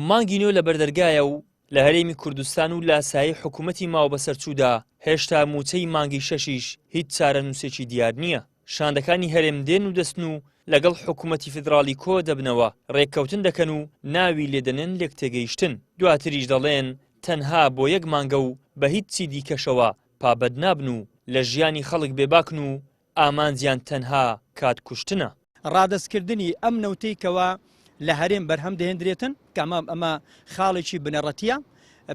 مانگی نوێ لە بەردەرگایە و لە هەرێمی کوردستان و لە ئاسایی حکوومەتی ماوە بەسەرچوودا هێشتا موچەی مانگی شەشیش هیچ چارە نووسێکی دیار نییە. شاندەکانی هەرێم دێن و دەستن و لەگەڵ حکوومەتی فدراڵی کۆ دەبنەوە، ڕێککەوتن دەکەن و ناوی لێدەنێن لێک تێگەیشتن. دواتریش دەڵێن تەنها بۆ یەک مانگە و بە هیچی دیکەشەوە پابەد نابن و لە ژیانی خەڵک بێباکن و ئامانجیان تەنها کات کوشتنە. ڕادەستکردنی ئەم نەوتەیەکەوە لە هەرێم بەرهەم دەهێنرێتن کە ئەمە خاڵێکی بنەڕەتیە.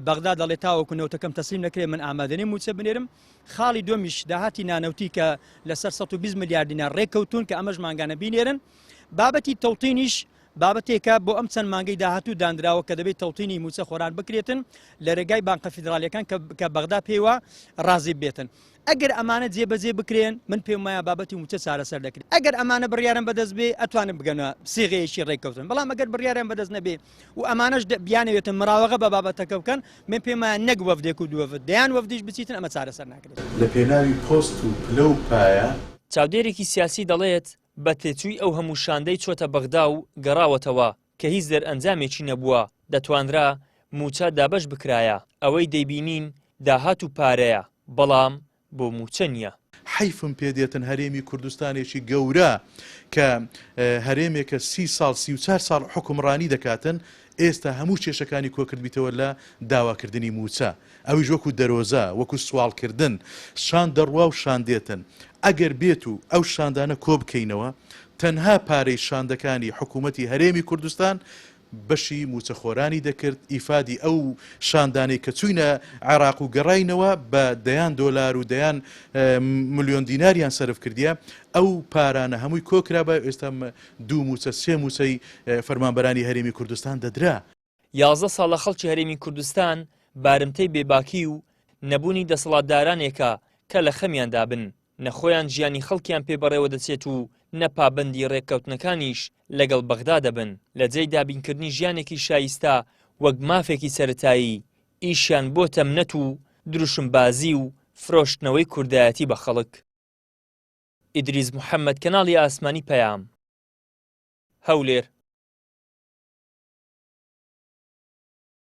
بەغدا دەڵێت تاوەکو نەوتەکەم تەسلیم نەکرێت من ئامادەنی موچە بنێرم. خاڵی دومیش داهاتی نانەوتی کە لەسەر 120 میلیارد دینار ڕێککەوتون کە ئەمەش مانگانە بینێرن. بابەتی تەوتینیش بابەتێکە بۆ ئەم چەند مانگەی داهاتوو دانراوە کە دەبێت تەوتینی موچە خۆران بکرێتن لە ڕێگای بانکە فیدراڵیەکان کە بەغدا پێیوە ڕازی بێتن. ئەگەر ئەمانە جێبەجێ بکرێن من پێم وایە بابەتی موچە چارەسەر دەکرێت. ئەگەر ئەمانە بڕیارن بەدەست بێ ئەتوانن بگەنە سیغەیەکی ڕێککەوتن، بەڵام ئەگەر بڕیاریان بەدەست نەبێ و ئەمانەش بیانەوێتن مراوەغە بە بابەتەکە بکەن من پێم وایە نەک وەفدێک و دووەفد دەیان وەفدیش بچیتن ئەمە چارەسەر ناکرێت. لە پێناوی پۆست و پلە و پایە چاودێرێکی سیاسی دەڵێت بە تێچووی ئەو هەموو شاندەی چۆتە بەغدا و گەڕاوەتەوە کە هیچ دەرئەنجامێکی نەبووە دەتوانرا موچە دابەش بکرایە. ئەوەی دەیبینین داهات و پارەیە، بەڵام بۆ موچە نییە. حیفم پێدێتن هەرێمی کوردستانێکی گەورە کە هەرێمێکە 30 ساڵ 34 ساڵ حکومڕانی دەکاتن ئێستا هەموو کێشەکانی کۆکردبیتەوە لە داواکردنی موچە. ئەویش وەکو دەرۆزە وەکو سوالکردن شان دەڕوا و شاندێتن. ئەگەر بێت و ئەو شاندانە کۆ بکەینەوە تەنها پارەی شاندەکانی حکوومەتی هەرێمی کوردستان بەشی موچەخۆرانی دەکرد ئیفادی ئەو شاندانەی کە چوینە عێراق و گەڕاینەوە بە دەیان دۆلار و دەیان ملیۆن دیناریان سەرف کردیە. ئەو پارانە هەمووی کۆکرابە ئێستا 2 موچە 3 موچەی فەرمانبەرانی هەرێمی کوردستان دەدرا. 11 ساڵە خەڵکی هەرێمی کوردستان بارمتەی بێباکی و نەبوونی دەسەڵاتدارانێکە کە لە خەمیان دابن، نەخۆیان ژیانی خەڵکیان پێبەڕێوە دەچێت و نەپابەندی ڕێککەوتنەکانیش لەگەڵ بەغدا دەبن. لە جێی دابینکردنی ژیانێکی شایستە وەک مافێکی سەرەتایی ئیشیان بۆ تەمنەت و دروشمبازی و فرۆشتنەوەی کوردایەتی بە خەڵک. ئیدریس محەممەد، کەناڵی ئاسمانی پەیام، هەولێر.